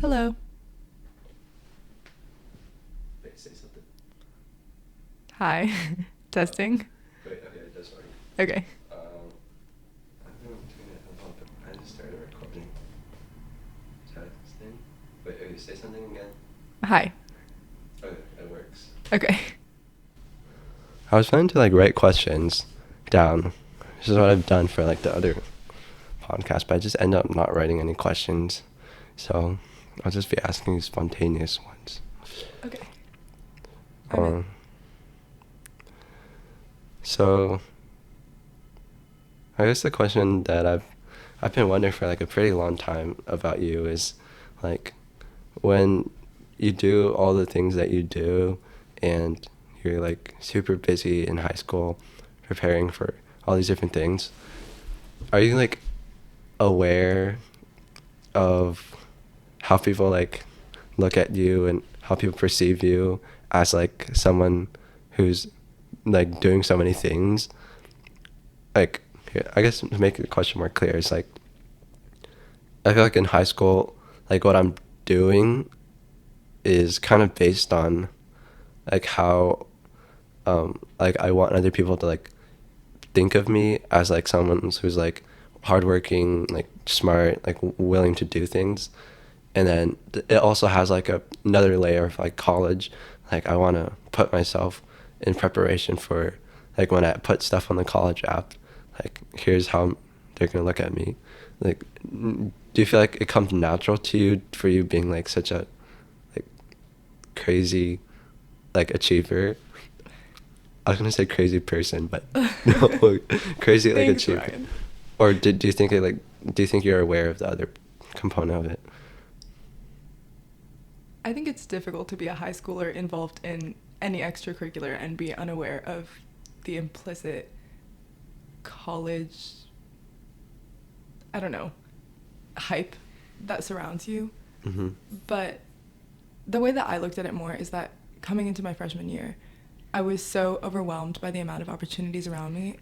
Hello. Wait, say something. Hi. Testing. Wait, okay, that's fine. Okay. I've been doing it a lot, but I just started recording. Texting. Wait, okay, say something again. Hi. Okay, it works. Okay. I was planning to write questions down. This is what I've done for the other podcast, but I just end up not writing any questions. So I'll just be asking spontaneous ones. Okay. So I guess the question that I've been wondering for a pretty long time about you is when you do all the things that you do and you're super busy in high school preparing for all these different things, are you aware of how people look at you and how people perceive you as someone who's doing so many things? Here, I guess to make the question more clear, it's I feel in high school, what I'm doing is kind of based on how I want other people to think of me as someone who's hardworking, smart, willing to do things. And then it also has another layer of college. I want to put myself in preparation for when I put stuff on the college app, here's how they're gonna look at me. Do you feel it comes natural to you for you being such a crazy achiever? I was gonna say crazy person, but no, crazy Thanks, achiever. Ryan. Or do you think do you think you're aware of the other component of it? I think it's difficult to be a high schooler involved in any extracurricular and be unaware of the implicit college, I don't know, hype that surrounds you. Mm-hmm. But the way that I looked at it more is that coming into my freshman year, I was so overwhelmed by the amount of opportunities around me.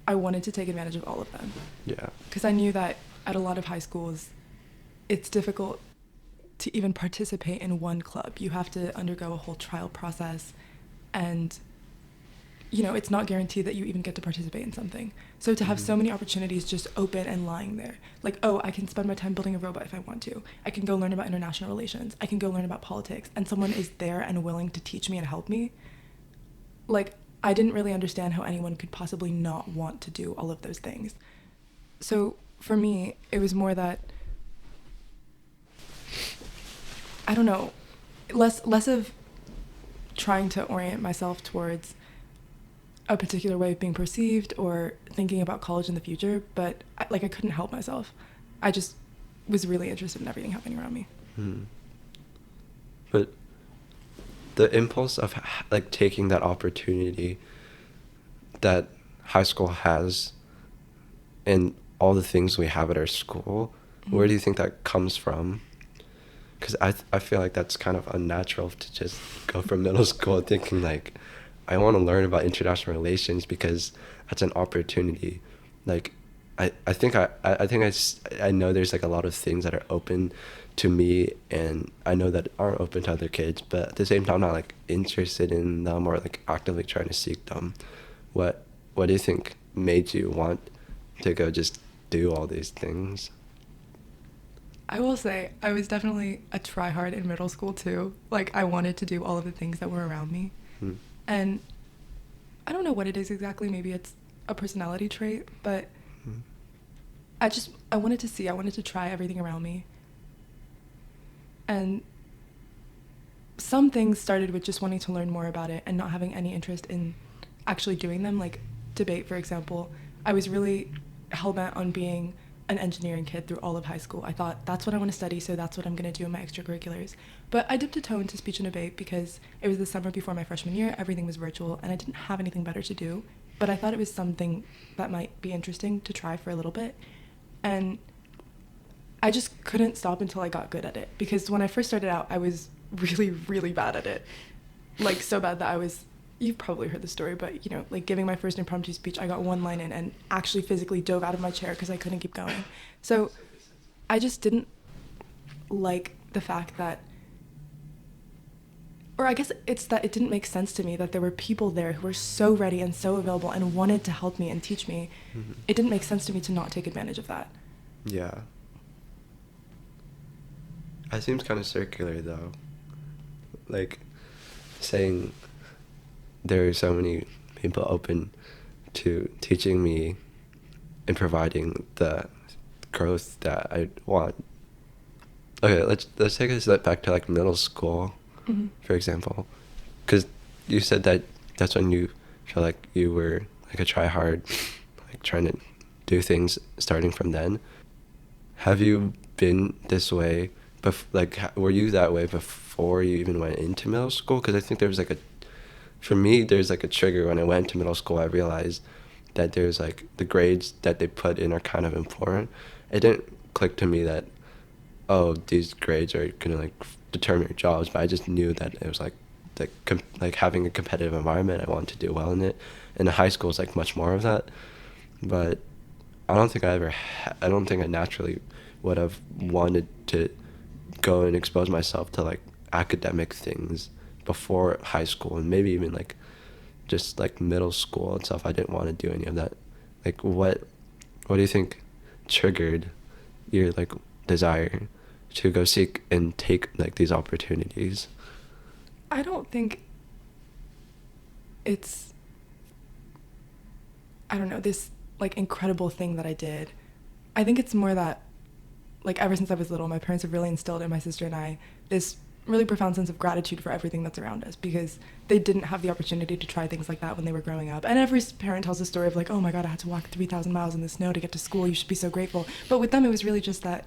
I wanted to take advantage of all of them. Yeah. Because I knew that at a lot of high schools, it's difficult to even participate in one club. You have to undergo a whole trial process, and it's not guaranteed that you even get to participate in something. So to have so many opportunities just open and lying there, I can spend my time building a robot if I want to. I can go learn about international relations. I can go learn about politics, and someone is there and willing to teach me and help me. I didn't really understand how anyone could possibly not want to do all of those things. So for me, it was more that, I don't know, less of trying to orient myself towards a particular way of being perceived or thinking about college in the future, but I couldn't help myself. I just was really interested in everything happening around me. But the impulse of taking that opportunity that high school has and all the things we have at our school, where do you think that comes from? Because I feel that's kind of unnatural to just go from middle school thinking I want to learn about international relations because that's an opportunity. I know there's a lot of things that are open to me, and I know that aren't open to other kids, but at the same time I'm not interested in them or actively trying to seek them. What do you think made you want to go just do all these things? I will say I was definitely a tryhard in middle school too. I wanted to do all of the things that were around me. And I don't know what it is exactly. Maybe it's a personality trait, but I wanted to try everything around me. And some things started with just wanting to learn more about it and not having any interest in actually doing them, like debate, for example. I was really hell-bent on being an engineering kid through all of high school. I thought, that's what I want to study, so that's what I'm going to do in my extracurriculars. But I dipped a toe into speech and debate because it was the summer before my freshman year, everything was virtual, and I didn't have anything better to do. But I thought it was something that might be interesting to try for a little bit. And I just couldn't stop until I got good at it. Because when I first started out, I was really, really bad at it. So bad that you've probably heard the story, but giving my first impromptu speech, I got one line in and actually physically dove out of my chair because I couldn't keep going. So I just didn't like the fact that, or I guess it's that it didn't make sense to me that there were people there who were so ready and so available and wanted to help me and teach me. Mm-hmm. It didn't make sense to me to not take advantage of that. Yeah. That seems kind of circular, though. Like, saying there are so many people open to teaching me and providing the growth that I want. Okay, let's take a step back to like middle school, Mm-hmm. for example, because you said that that's when you feel like you were like a try hard, like trying to do things starting from then. Have you been this way? Were you that way before you even went into middle school? Because I think there was like for me, there's like a trigger when I went to middle school. I realized that there's like the grades that they put in are kind of important. It didn't click to me that, oh, these grades are gonna like determine your jobs, but I just knew that it was like having a competitive environment. I wanted to do well in it, and high school is like much more of that. But I don't think I don't think I naturally would have wanted to go and expose myself to like academic things before high school, and maybe even like just like middle school and stuff. I didn't want to do any of that. Like what do you think triggered your like desire to go seek and take like these opportunities? I don't think it's, I don't know, this like incredible thing that I did. I think it's more that like ever since I was little, my parents have really instilled in my sister and I this really profound sense of gratitude for everything that's around us, because they didn't have the opportunity to try things like that when they were growing up. And every parent tells a story of like, oh my God, I had to walk 3,000 miles in the snow to get to school. You should be so grateful. But with them, it was really just that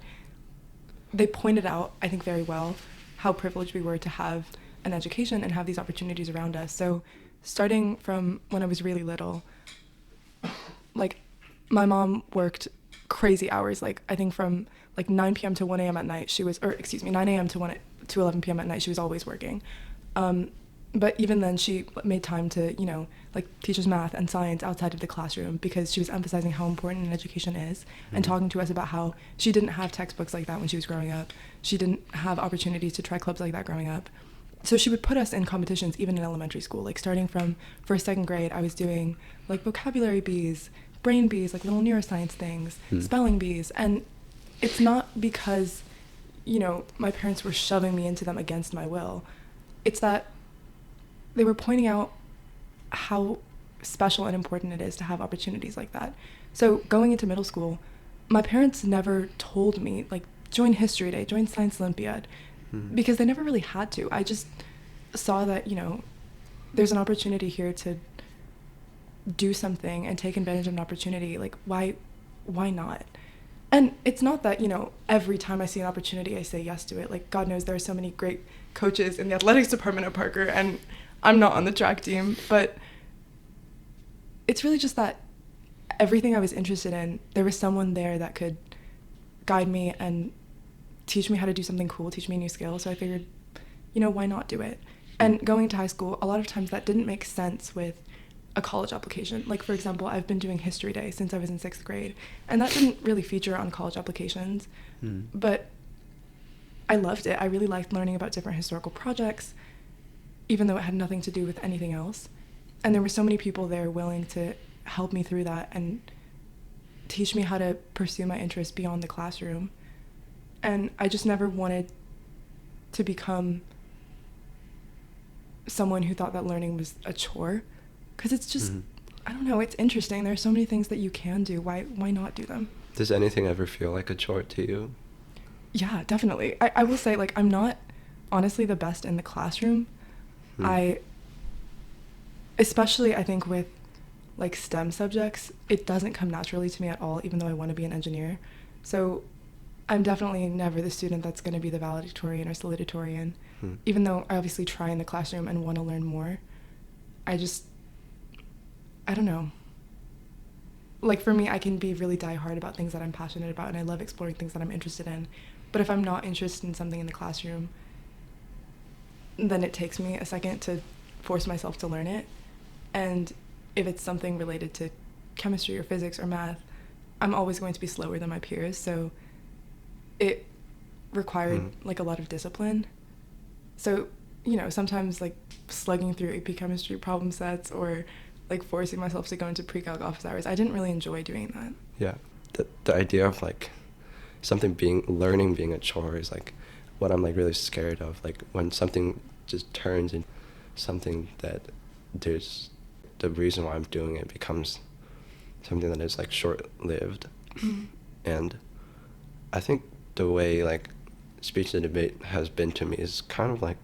they pointed out, I think very well, how privileged we were to have an education and have these opportunities around us. So starting from when I was really little, like my mom worked crazy hours. Like I think from like 9 p.m. to 1 a.m. at night, 9 a.m. to 11 p.m. at night, she was always working. But even then, she made time to, like teach us math and science outside of the classroom, because she was emphasizing how important an education is, and talking to us about how she didn't have textbooks like that when she was growing up. She didn't have opportunities to try clubs like that growing up. So she would put us in competitions even in elementary school. Like starting from first, second grade, I was doing like vocabulary bees, brain bees, like little neuroscience things, spelling bees. And it's not because, my parents were shoving me into them against my will. It's that they were pointing out how special and important it is to have opportunities like that. So going into middle school, my parents never told me, like, join History Day, join Science Olympiad, because they never really had to. I just saw that, there's an opportunity here to do something and take advantage of an opportunity. Like, why not? And it's not that, every time I see an opportunity, I say yes to it. Like, God knows there are so many great coaches in the athletics department at Parker, and I'm not on the track team, but it's really just that everything I was interested in, there was someone there that could guide me and teach me how to do something cool, teach me a new skill. So I figured, why not do it? And going to high school, a lot of times that didn't make sense with a college application. Like, for example, I've been doing History Day since I was in 6th grade, and that didn't really feature on college applications, but I loved it. I really liked learning about different historical projects, even though it had nothing to do with anything else. And there were so many people there willing to help me through that and teach me how to pursue my interests beyond the classroom. And I just never wanted to become someone who thought that learning was a chore, because it's just, I don't know, it's interesting. There are so many things that you can do. Why not do them? Does anything ever feel like a chore to you? Yeah, definitely. I will say, like, I'm not honestly the best in the classroom. Especially I think with like STEM subjects, it doesn't come naturally to me at all, even though I want to be an engineer. So I'm definitely never the student that's going to be the valedictorian or salutatorian, even though I obviously try in the classroom and want to learn more. I don't know. Like, for me, I can be really die-hard about things that I'm passionate about, and I love exploring things that I'm interested in. But if I'm not interested in something in the classroom, then it takes me a second to force myself to learn it. And if it's something related to chemistry or physics or math, I'm always going to be slower than my peers. So it required like a lot of discipline. So, you know, sometimes like slugging through AP chemistry problem sets or like forcing myself to go into pre-calc office hours, I didn't really enjoy doing that. Yeah. The idea of like learning being a chore is like what I'm like really scared of. Like when something just turns into something that there's the reason why I'm doing it becomes something that is like short-lived. And I think the way like speech and debate has been to me is kind of like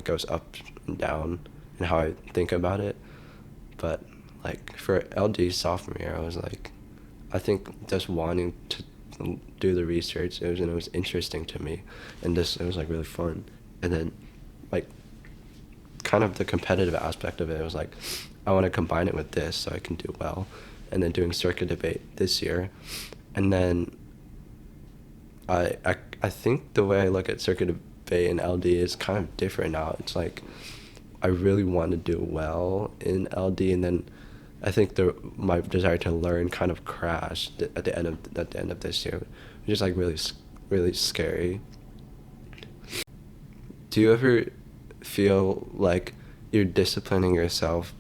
goes up and down in how I think about it. But like for LD sophomore year, I was like, I think just wanting to do the research, it was interesting to me, and it was like really fun. And then like kind of the competitive aspect of it was like, I want to combine it with this so I can do well. And then doing circuit debate this year, and then I think the way I look at circuit debate and LD is kind of different now. It's like I really want to do well in LD, and then I think my desire to learn kind of crashed at the end of this year, which is like really scary. Do you ever feel like you're disciplining yourself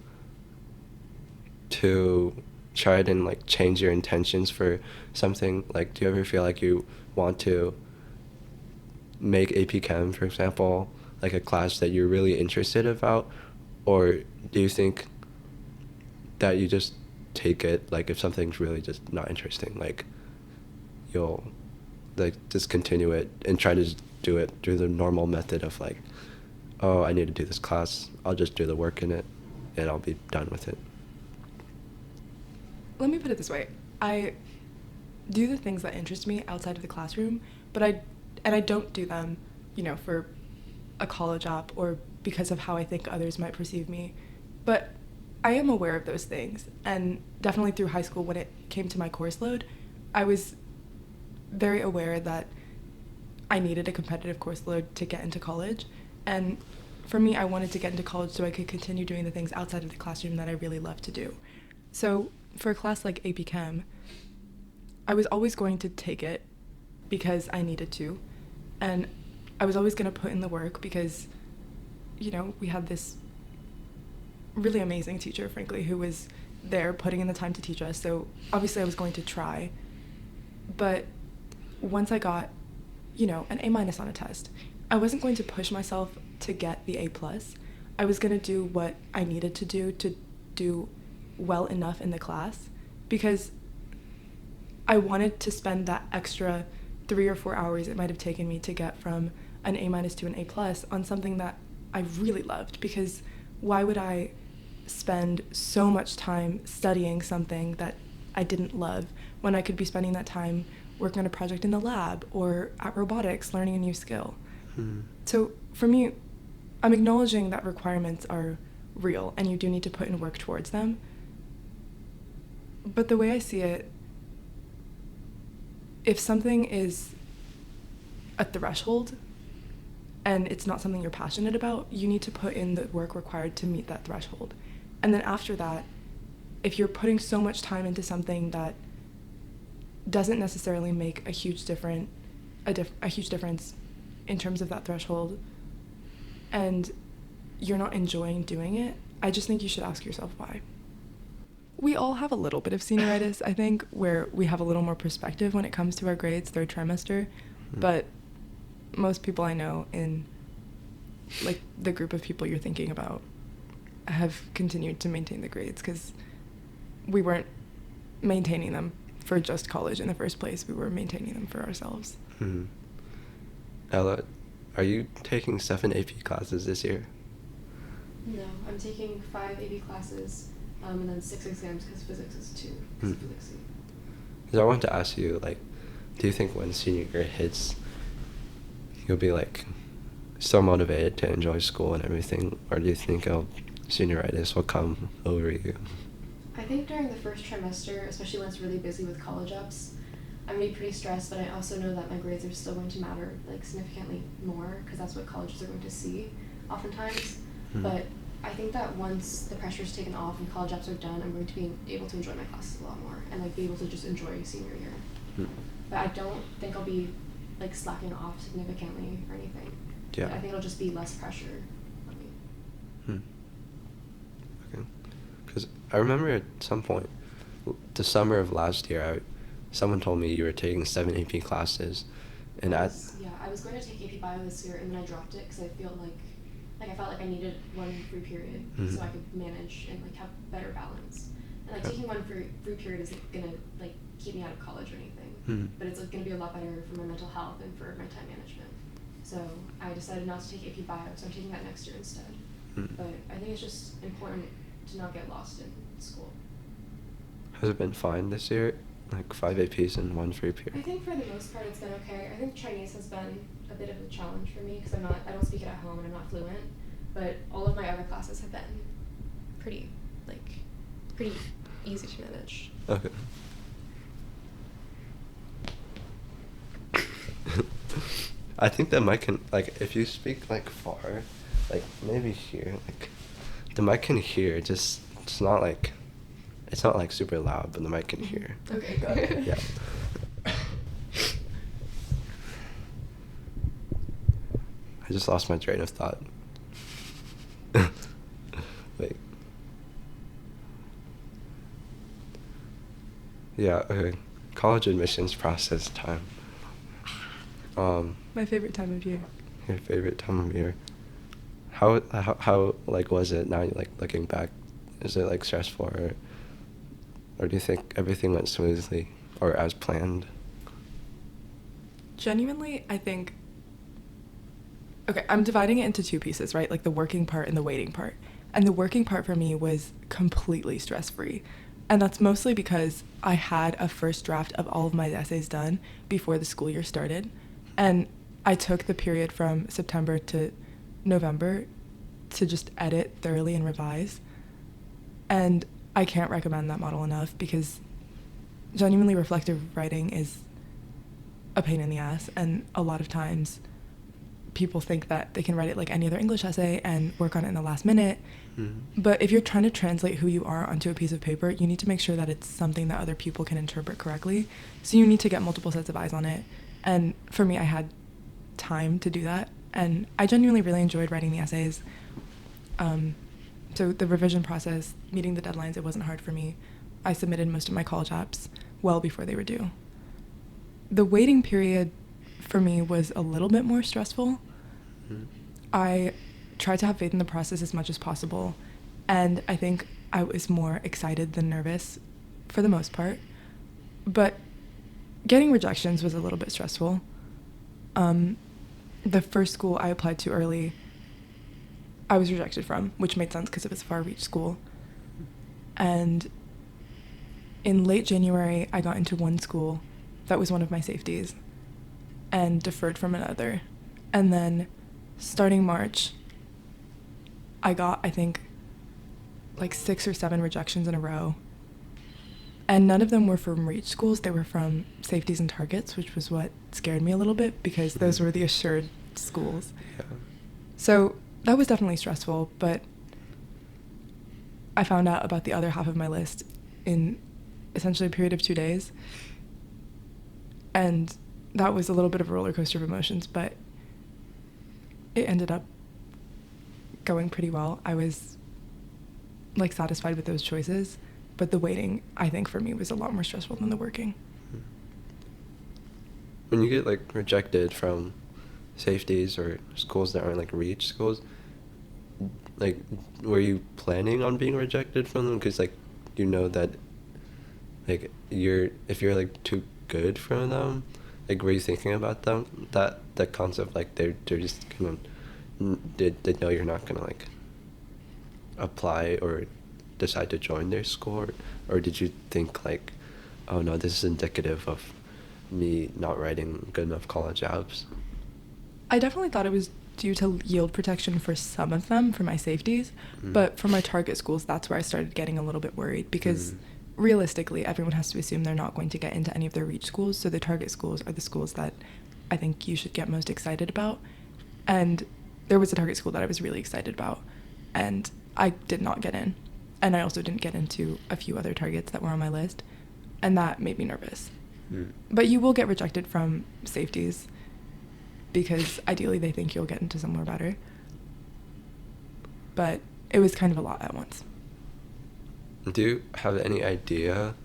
to try to like change your intentions for something? Like, do you ever feel like you want to make AP Chem, for example, like a class that you're really interested about, or do you think that you just take it, like if something's really just not interesting, like you'll like discontinue it and try to just do it through the normal method of like, oh, I need to do this class, I'll just do the work in it and I'll be done with it? Let me put it this way. I do the things that interest me outside of the classroom, but I don't do them, you know, for a college app or because of how I think others might perceive me. But I am aware of those things, and definitely through high school when it came to my course load, I was very aware that I needed a competitive course load to get into college. And for me, I wanted to get into college so I could continue doing the things outside of the classroom that I really love to do. So for a class like AP Chem, I was always going to take it because I needed to, and I was always going to put in the work because, you know, we had this really amazing teacher, frankly, who was there putting in the time to teach us, so obviously I was going to try. But once I got, you know, an A- on a test, I wasn't going to push myself to get the A+. I was going to do what I needed to do well enough in the class, because I wanted to spend that extra 3 or 4 hours it might have taken me to get from an A- to an A+ on something that I really loved. Because why would I spend so much time studying something that I didn't love when I could be spending that time working on a project in the lab or at robotics learning a new skill? So for me, I'm acknowledging that requirements are real and you do need to put in work towards them. But the way I see it, if something is a threshold and it's not something you're passionate about, you need to put in the work required to meet that threshold. And then after that, if you're putting so much time into something that doesn't necessarily make a huge difference in terms of that threshold, and you're not enjoying doing it, I just think you should ask yourself why. We all have a little bit of senioritis, I think, where we have a little more perspective when it comes to our grades third trimester, but most people I know in like the group of people you're thinking about have continued to maintain the grades because we weren't maintaining them for just college in the first place. We were maintaining them for ourselves. Ella, are you taking 7 AP classes this year? No, I'm taking 5 AP classes and then 6 exams because physics is 2 because of physics. Because I wanted to ask you, like, do you think when senior year hits, you'll be like so motivated to enjoy school and everything, or do you think senioritis will come over you? I think during the first trimester, especially when it's really busy with college ups, I'm going to be pretty stressed, but I also know that my grades are still going to matter like significantly more because that's what colleges are going to see oftentimes. But I think that once the pressure is taken off and college ups are done, I'm going to be able to enjoy my classes a lot more and like be able to just enjoy senior year. But I don't think I'll be like slacking off significantly or anything. Yeah. But I think it'll just be less pressure on me. Okay. Because I remember at some point, the summer of last year, someone told me you were taking 7 AP classes, and I was going to take AP Bio this year, and then I dropped it because I felt like I needed one free period so I could manage and like have better balance. And like taking one free period isn't gonna like keep me out of college or anything, but it's like, gonna be a lot better for my mental health and for my time management. So I decided not to take AP Bio, so I'm taking that next year instead. But I think it's just important to not get lost in school. Has it been fine this year? Like 5 APs and 1 free period? I think for the most part it's been okay. I think Chinese has been a bit of a challenge for me because I don't speak it at home and I'm not fluent. But all of my other classes have been pretty easy to manage. Okay. I think the mic can, like, if you speak like far, like maybe here, like the mic can hear. Just it's not like super loud, but the mic can hear. Okay. Got it. Yeah. I just lost my train of thought. Wait. Yeah, okay. College admissions process time. My favorite time of year. Your favorite time of year. How like was it now, like looking back? Is it like stressful, or do you think everything went smoothly or as planned? Genuinely, I think, okay, I'm dividing it into 2 pieces, right? Like the working part and the waiting part. And the working part for me was completely stress-free. And that's mostly because I had a first draft of all of my essays done before the school year started. And I took the period from September to November to just edit thoroughly and revise. And I can't recommend that model enough because genuinely reflective writing is a pain in the ass, and a lot of times people think that they can write it like any other English essay and work on it in the last minute. But if you're trying to translate who you are onto a piece of paper, you need to make sure that it's something that other people can interpret correctly. So you need to get multiple sets of eyes on it. And for me, I had time to do that, and I genuinely really enjoyed writing the essays. So the revision process, meeting the deadlines, it wasn't hard for me. I submitted most of my college apps well before they were due. The waiting period for me was a little bit more stressful. I tried to have faith in the process as much as possible, and I think I was more excited than nervous for the most part. But getting rejections was a little bit stressful. The first school I applied to early, I was rejected from, which made sense because it was a far-reach school. And in late January, I got into one school that was one of my safeties and deferred from another. And then starting March, I got, I think, like 6 or 7 rejections in a row. And none of them were from reach schools. They were from safeties and targets, which was what scared me a little bit because those were the assured schools. Yeah. So that was definitely stressful, but I found out about the other half of my list in essentially a period of 2 days. And that was a little bit of a roller coaster of emotions, but it ended up going pretty well. I was like satisfied with those choices, but the waiting, I think for me, was a lot more stressful than the working. When you get like rejected from safeties or schools that aren't like reach schools, like were you planning on being rejected from them? Because like you know that like if you're like too good for them, like were you thinking about them, that concept, like they're just gonna they know you're not gonna like apply or decide to join their school, or did you think like, oh no, this is indicative of me not writing good enough college apps? I definitely thought it was due to yield protection for some of them, for my safeties, but for my target schools, that's where I started getting a little bit worried because realistically, everyone has to assume they're not going to get into any of their reach schools, so the target schools are the schools that I think you should get most excited about. And there was a target school that I was really excited about, and I did not get in. And I also didn't get into a few other targets that were on my list, and that made me nervous. But you will get rejected from safeties. because ideally they think you'll get into somewhere better. But it was kind of a lot at once. Do you have any idea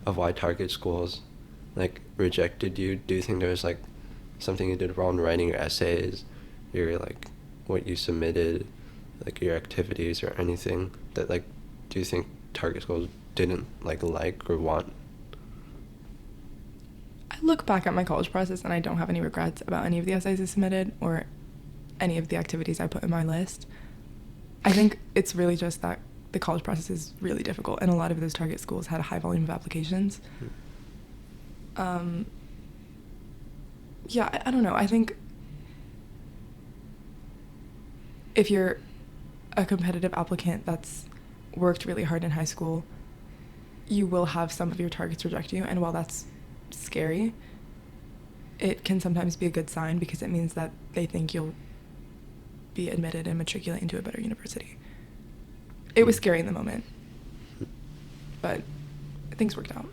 of why target schools like rejected you? Do you think there was like something you did wrong writing your essays, your like what you submitted, like your activities or anything that like do you think target schools didn't like or want? I look back at my college process and I don't have any regrets about any of the essays I submitted or any of the activities I put in my list. I think it's really just that the college process is really difficult, and a lot of those target schools had a high volume of applications. Yeah, I don't know. I think if you're a competitive applicant that's worked really hard in high school, you will have some of your targets reject you, and while that's scary, it can sometimes be a good sign because it means that they think you'll be admitted and matriculate into a better university. It was scary in the moment, but things worked out.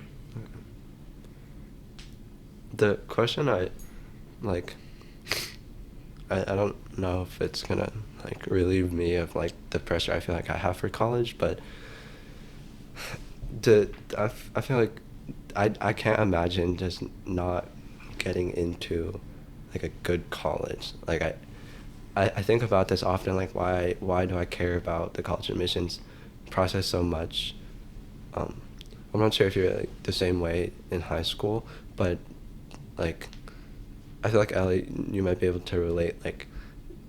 The question I don't know if it's gonna like relieve me of like the pressure I feel like I have for college, but I feel like I can't imagine just not getting into like a good college. Like I think about this often, like why do I care about the college admissions process so much? I'm not sure if you're like the same way in high school, but like I feel like Ellie, you might be able to relate.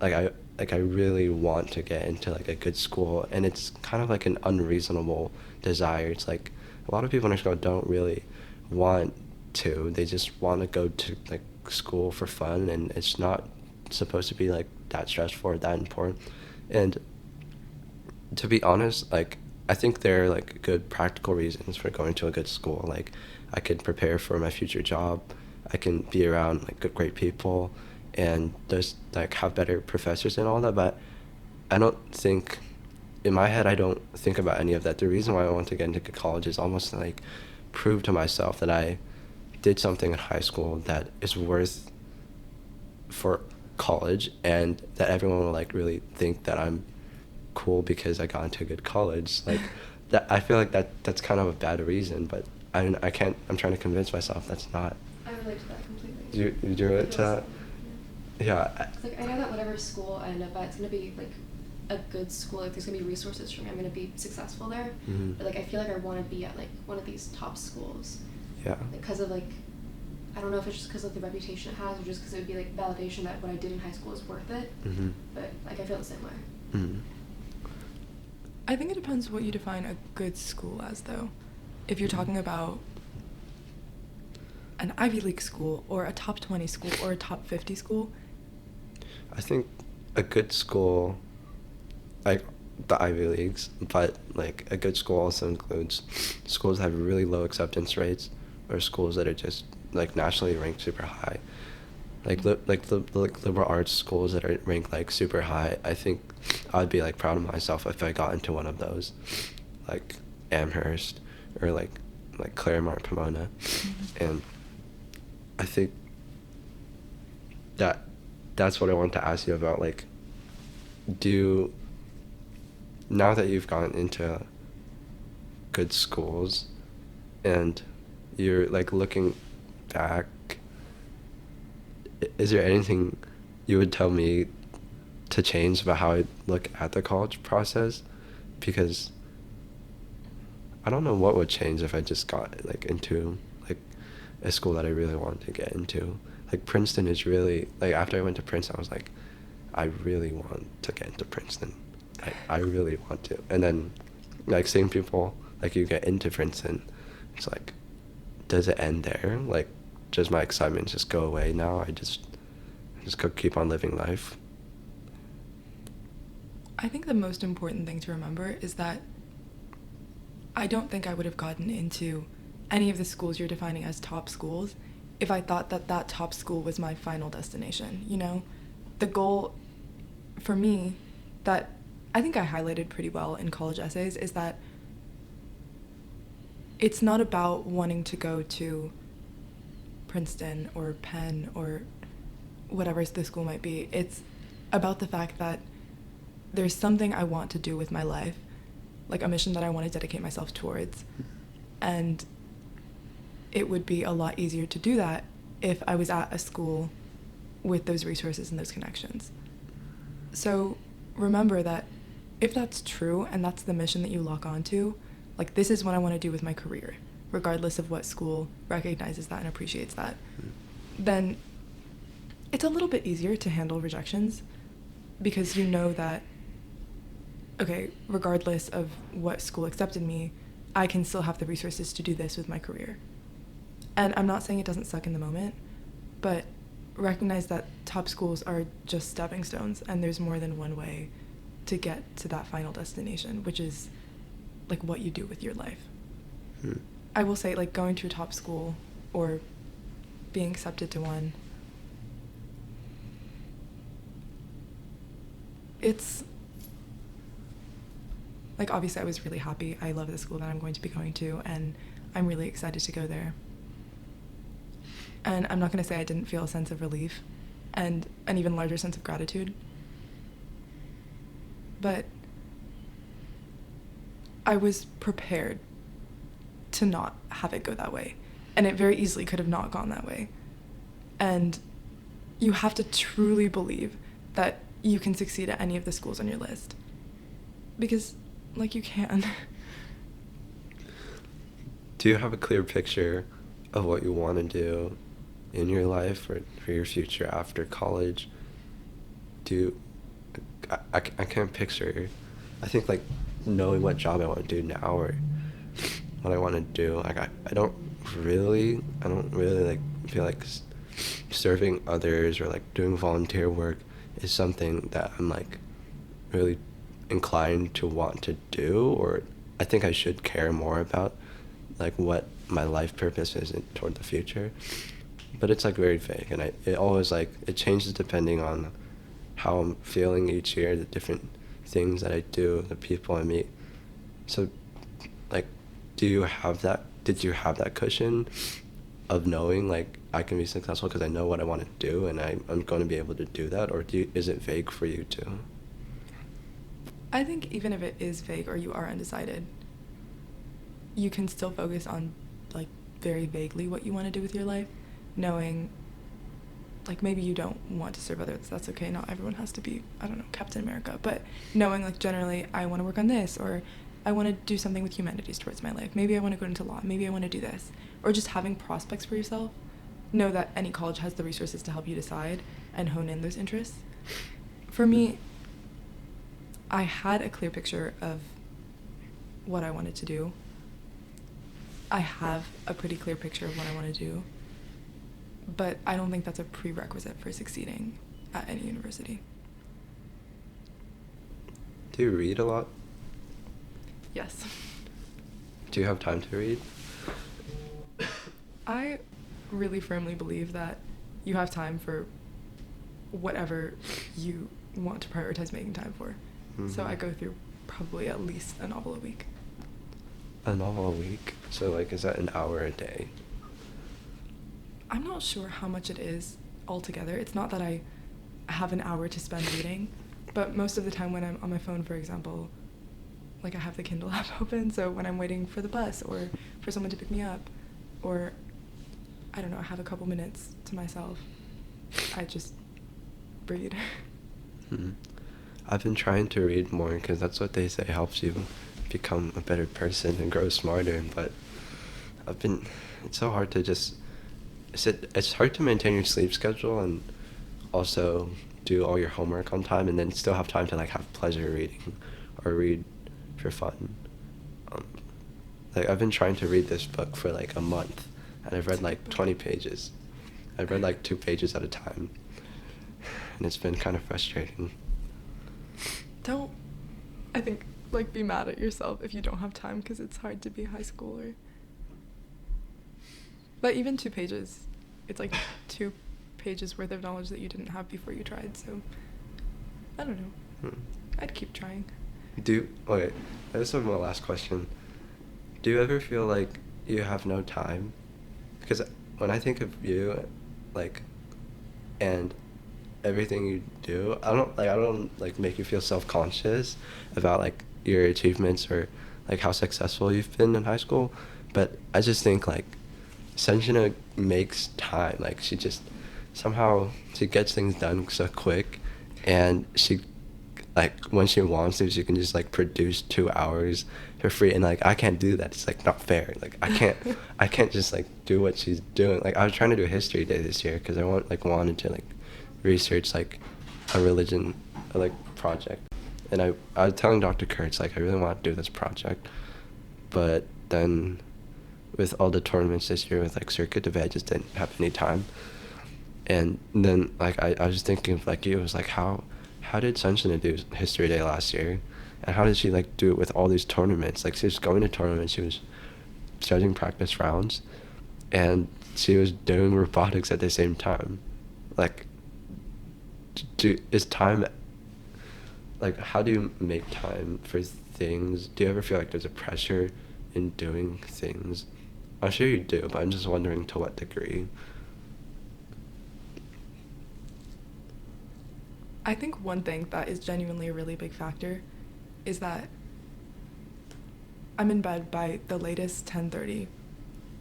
I really want to get into like a good school, and it's kind of like an unreasonable desire. It's like a lot of people in our school don't really want to. They just want to go to like school for fun, and it's not supposed to be like that stressful or that important. And to be honest, like I think there are like good practical reasons for going to a good school. Like I could prepare for my future job, I can be around like great people, and just like have better professors and all that. But I don't think, in my head, I don't think about any of that. The reason why I want to get into college is almost like prove to myself that I did something in high school that is worth for college, and that everyone will like really think that I'm cool because I got into a good college. Like that, I feel like that's kind of a bad reason, but I can't. I'm trying to convince myself that's not. I relate to that completely. You relate to that? Yeah. Like I know that whatever school I end up at, it's gonna be like a good school. Like there's gonna be resources for me. I'm gonna be successful there. Mm-hmm. But like I feel like I want to be at like one of these top schools. Yeah. Because of like, I don't know if it's just because of the reputation it has, or just because it would be like validation that what I did in high school is worth it. Mm-hmm. But like I feel the same way. Mm-hmm. I think it depends what you define a good school as, though. If you're talking about an Ivy League school, or a top 20 school, or a top 50 school. I think a good school, like the Ivy Leagues, but like a good school also includes schools that have really low acceptance rates, or schools that are just like nationally ranked super high. Like the liberal arts schools that are ranked like super high. I think I'd be like proud of myself if I got into one of those, like Amherst or like Claremont, Pomona. Mm-hmm. And I think that's what I want to ask you about. Like, now that you've gotten into good schools and you're like looking back, is there anything you would tell me to change about how I look at the college process? Because I don't know what would change if I just got like into like a school that I really wanted to get into. Like Princeton is really, like after I went to Princeton, I was like, I really want to get into Princeton. I really want to. And then like seeing people like you get into Princeton, it's like, does it end there? Like, does my excitement just go away now? I just go keep on living life? I think the most important thing to remember is that I don't think I would have gotten into any of the schools you're defining as top schools if I thought that that top school was my final destination, you know? The goal for me that I think I highlighted pretty well in college essays is that it's not about wanting to go to Princeton or Penn or whatever the school might be. It's about the fact that there's something I want to do with my life, like a mission that I want to dedicate myself towards. And it would be a lot easier to do that if I was at a school with those resources and those connections. So remember that if that's true and that's the mission that you lock onto, like, this is what I want to do with my career, regardless of what school recognizes that and appreciates that, then it's a little bit easier to handle rejections, because you know that, okay, regardless of what school accepted me, I can still have the resources to do this with my career. And I'm not saying it doesn't suck in the moment, but recognize that top schools are just stepping stones, and there's more than one way to get to that final destination, which is like what you do with your life. I will say, like, going to a top school or being accepted to one, it's like, obviously I was really happy. I love the school that I'm going to be going to, and I'm really excited to go there. And I'm not going to say I didn't feel a sense of relief and an even larger sense of gratitude. But I was prepared to not have it go that way. And it very easily could have not gone that way. And you have to truly believe that you can succeed at any of the schools on your list. Because, like, you can. Do you have a clear picture of what you want to do in your life or for your future after college? I can't picture, I think, like, knowing what job I want to do now or what I want to do. Like, I don't really like feel like serving others or like doing volunteer work is something that I'm like really inclined to want to do, or I think I should care more about like what my life purpose is toward the future. But it's like very vague, and it always like it changes depending on how I'm feeling each year, the different things that I do, the people I meet. So like, did you have that cushion of knowing like I can be successful because I know what I want to do and I'm going to be able to do that, or is it vague for you too? I think even if it is vague or you are undecided, you can still focus on like very vaguely what you want to do with your life, knowing like maybe you don't want to serve others, that's okay, not everyone has to be, I don't know, Captain America, but knowing like generally I want to work on this, or I want to do something with humanities towards my life, maybe I want to go into law, maybe I want to do this, or just having prospects for yourself. Know that any college has the resources to help you decide and hone in those interests. For me, I had a clear picture of what I wanted to do. I have a pretty clear picture of what I want to do, but I don't think that's a prerequisite for succeeding at any university. Do you read a lot? Yes. Do you have time to read? I really firmly believe that you have time for whatever you want to prioritize making time for. Mm-hmm. So I go through probably at least a novel a week. A novel a week? So like, is that an hour a day? I'm not sure how much it is altogether. It's not that I have an hour to spend reading, but most of the time when I'm on my phone, for example, like I have the Kindle app open, so when I'm waiting for the bus or for someone to pick me up, or I don't know, I have a couple minutes to myself, I just read. Mm-hmm. I've been trying to read more because that's what they say helps you become a better person and grow smarter, but it's so hard to just it's hard to maintain your sleep schedule and also do all your homework on time and then still have time to like have pleasure reading or read for fun. Like I've been trying to read this book for like a month and I've read like 20 pages. I've read like 2 pages at a time and it's been kind of frustrating. Don't, I think, like be mad at yourself if you don't have time, because it's hard to be a high schooler. But even 2 pages, it's like 2 pages worth of knowledge that you didn't have before you tried, so I don't know. I'd keep trying. Okay, this is my last question. Do you ever feel like you have no time? Because when I think of you, like, and everything you do. I don't like make you feel self-conscious about like your achievements or like how successful you've been in high school, but I just think like Sanjana makes time. Like she just somehow she gets things done so quick, and she like when she wants to, she can just like produce 2 hours for free, and like I can't do that. It's like not fair. Like I can't just like do what she's doing. Like I was trying to do a history day this year because I wanted to like research like a religion like project, and I was telling Dr. Kurtz like I really want to do this project, but then with all the tournaments this year with like circuit debate, I just didn't have any time. And then like I was thinking of like you, it was like how did Sanjana do history day last year, and how did she like do it with all these tournaments? Like she was going to tournaments, she was judging practice rounds, and she was doing robotics at the same time. Like is time like how do you make time for things? Do you ever feel like there's a pressure in doing things? I'm sure you do, but I'm just wondering to what degree. I think one thing that is genuinely a really big factor is that I'm in bed by the latest 10:30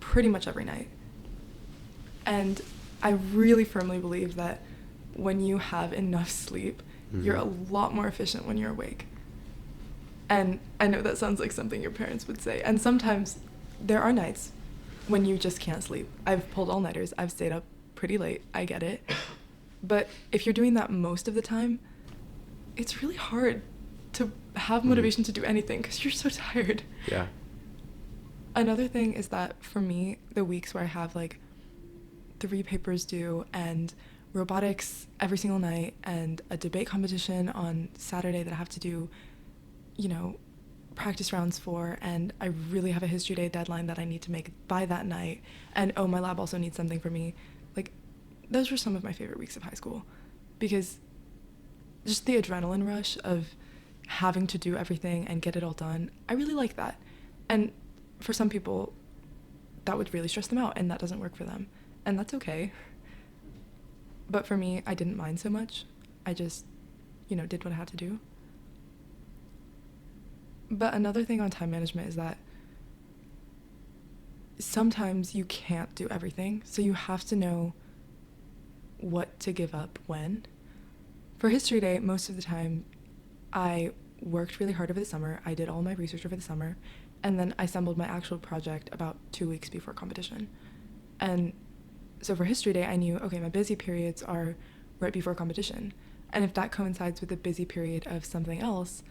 pretty much every night. And I really firmly believe that when you have enough sleep, you're a lot more efficient when you're awake. And I know that sounds like something your parents would say. And sometimes there are nights when you just can't sleep. I've pulled all-nighters. I've stayed up pretty late. I get it. But if you're doing that most of the time, it's really hard to have motivation to do anything because you're so tired. Yeah. Another thing is that for me, the weeks where I have like 3 papers due and robotics every single night and a debate competition on Saturday that I have to do, you know, practice rounds for, and I really have a history day deadline that I need to make by that night, and oh, my lab also needs something for me. Like, those were some of my favorite weeks of high school because just the adrenaline rush of having to do everything and get it all done, I really like that. And for some people, that would really stress them out and that doesn't work for them, and that's okay. But for me, I didn't mind so much. I just, you know, did what I had to do. But another thing on time management is that sometimes you can't do everything, so you have to know what to give up when. For history day, most of the time, I worked really hard over the summer. I did all my research over the summer, and then I assembled my actual project about 2 weeks before competition. And so for history day, I knew, okay, my busy periods are right before competition. And if that coincides with a busy period of something else,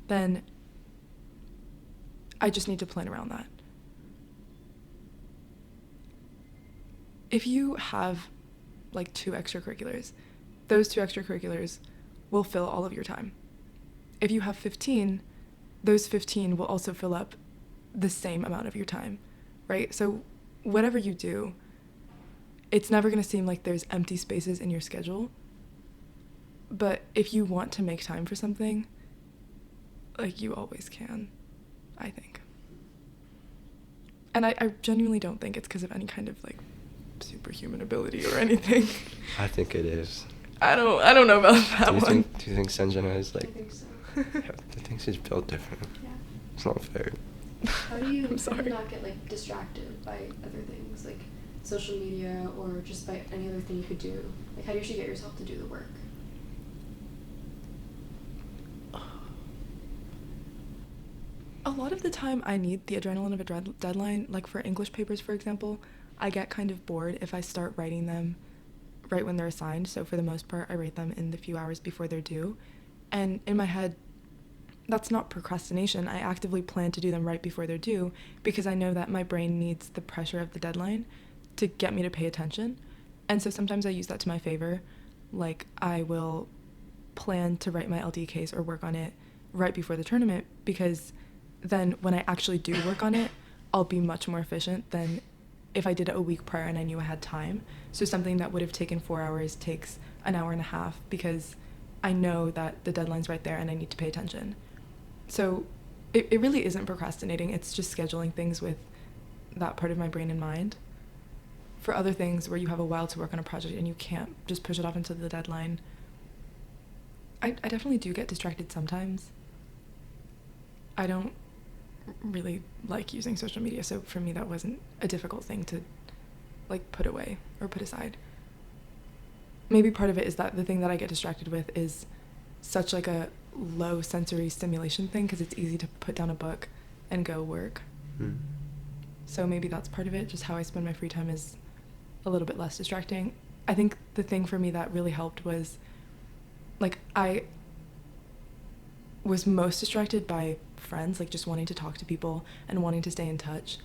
then I just need to plan around that. If you have like 2 extracurriculars, those 2 extracurriculars will fill all of your time. If you have 15, those 15 will also fill up the same amount of your time, right? So whatever you do, it's never going to seem like there's empty spaces in your schedule. But if you want to make time for something, like you always can, I think. And I genuinely don't think it's because of any kind of like superhuman ability or anything. I think it is. I don't know about that one. Do you think Sanjana is like? I think so. I think she's built different. Yeah. It's not fair. How do you I'm sorry. not get like distracted by other things like social media or just by any other thing you could do? Like how do you actually get yourself to do the work? A lot of the time I need the adrenaline of a deadline. Like for English papers, for example, I get kind of bored if I start writing them right when they're assigned. So for the most part, I write them in the few hours before they're due. And in my head, that's not procrastination. I actively plan to do them right before they're due because I know that my brain needs the pressure of the deadline to get me to pay attention. And so sometimes I use that to my favor. Like I will plan to write my LD case or work on it right before the tournament because then when I actually do work on it, I'll be much more efficient than if I did it a week prior and I knew I had time. So something that would have taken 4 hours takes an hour and a half because I know that the deadline's right there and I need to pay attention. So it really isn't procrastinating. It's just scheduling things with that part of my brain in mind. For other things where you have a while to work on a project and you can't just push it off until the deadline, I definitely do get distracted sometimes. I don't really like using social media, so for me that wasn't a difficult thing to like put away or put aside. Maybe part of it is that the thing that I get distracted with is such like a low sensory stimulation thing, because it's easy to put down a book and go work. So maybe that's part of it. Just how I spend my free time is a little bit less distracting. I think the thing for me that really helped was like I was most distracted by friends, like just wanting to talk to people and wanting to stay in touch.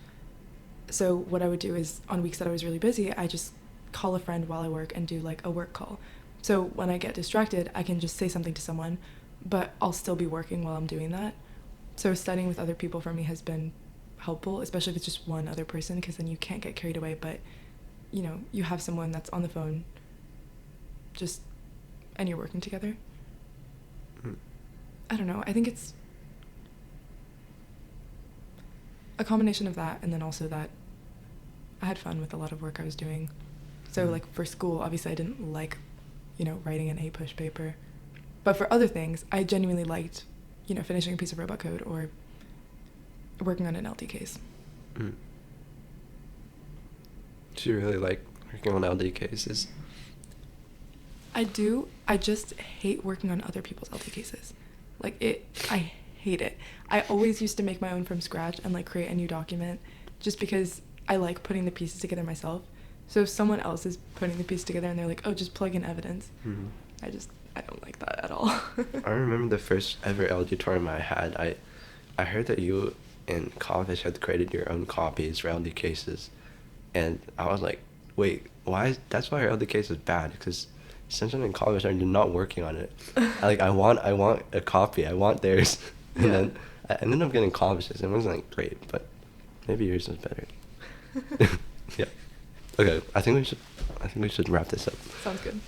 So what I would do is on weeks that I was really busy, I just call a friend while I work and do like a work call. So when I get distracted, I can just say something to someone, but I'll still be working while I'm doing that. So studying with other people for me has been helpful, especially if it's just one other person, because then you can't get carried away, but you know, you have someone that's on the phone just and you're working together. I don't know. I think it's a combination of that, and then also that I had fun with a lot of work I was doing. So like for school, obviously I didn't like, you know, writing an A-push paper. But for other things, I genuinely liked, you know, finishing a piece of robot code or working on an LD case. Do you really like working on LD cases? I do. I just hate working on other people's LD cases. I hate it. I always used to make my own from scratch and like create a new document just because I like putting the pieces together myself. So if someone else is putting the piece together and they're like, oh, just plug in evidence, I don't like that at all. I remember the first ever LD tournament I had. I heard that you in college had created your own copies for LD cases, and I was like, wait, why? That's why our LD case is bad, because Sanjana and college are not working on it. I want a copy. I want theirs. And then I ended up getting colleges, and it wasn't like great, but maybe yours was better. Yeah. Okay. I think we should wrap this up. Sounds good.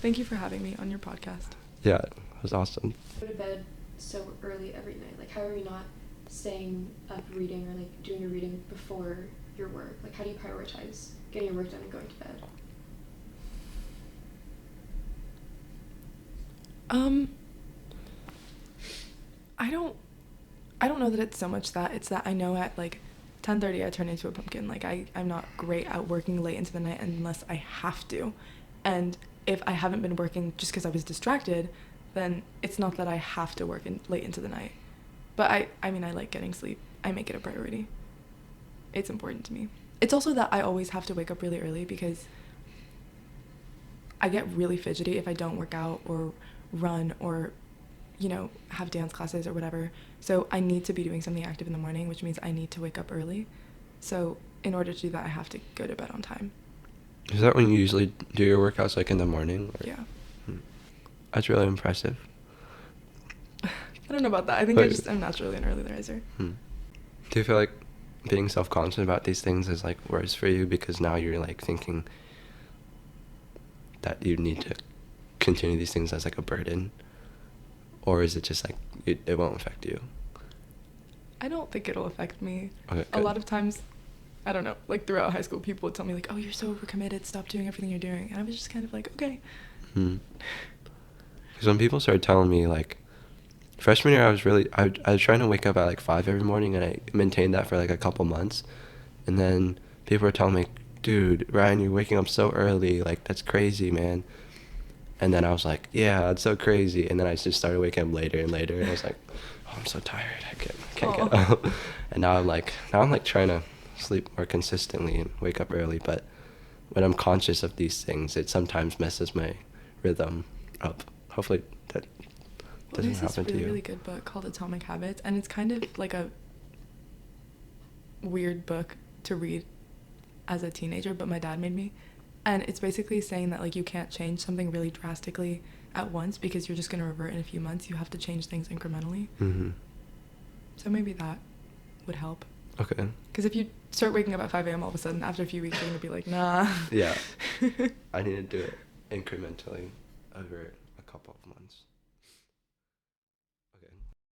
Thank you for having me on your podcast. Yeah, it was awesome. Go to bed so early every night. Like, how are you not staying up reading or like doing your reading before your work? Like, how do you prioritize getting your work done and going to bed? I don't know that it's so much that. It's that I know at like 10:30 I turn into a pumpkin. Like I'm not great at working late into the night unless I have to. And if I haven't been working just because I was distracted, then it's not that I have to work late into the night. But I mean, I like getting sleep. I make it a priority. It's important to me. It's also that I always have to wake up really early because I get really fidgety if I don't work out or run or, you know, have dance classes or whatever. So I need to be doing something active in the morning, which means I need to wake up early. So in order to do that, I have to go to bed on time. Is that when you usually do your workouts, like in the morning? Or? Yeah. That's really impressive. I don't know about that. I think I'm naturally an early riser. Do you feel like being self-conscious about these things is like worse for you because now you're like thinking that you need to continue these things as like a burden? Or is it just like it won't affect you? I don't think it'll affect me. Okay, a lot of times, I don't know, like throughout high school, people would tell me like, oh, you're so overcommitted, stop doing everything you're doing. And I was just kind of like, okay. Because when people started telling me, like, freshman year, I was trying to wake up at like 5 every morning, and I maintained that for like a couple months. And then people were telling me, dude, Ryan, you're waking up so early, like, that's crazy, man. And then I was like, yeah, that's so crazy. And then I just started waking up later and later, and I was like, oh, I'm so tired, I can't get up. And now I'm like trying to sleep more consistently and wake up early, but when I'm conscious of these things, it sometimes messes my rhythm up. Hopefully that doesn't happen to you. There's this really good book called Atomic Habits, and it's kind of like a weird book to read as a teenager, but my dad made me. And it's basically saying that like you can't change something really drastically at once because you're just going to revert in a few months. You have to change things incrementally. So maybe that would help. Okay. Because if you start waking up at 5 a.m. all of a sudden, after a few weeks, you're going to be like, nah. Yeah. I need to do it incrementally over a couple of months.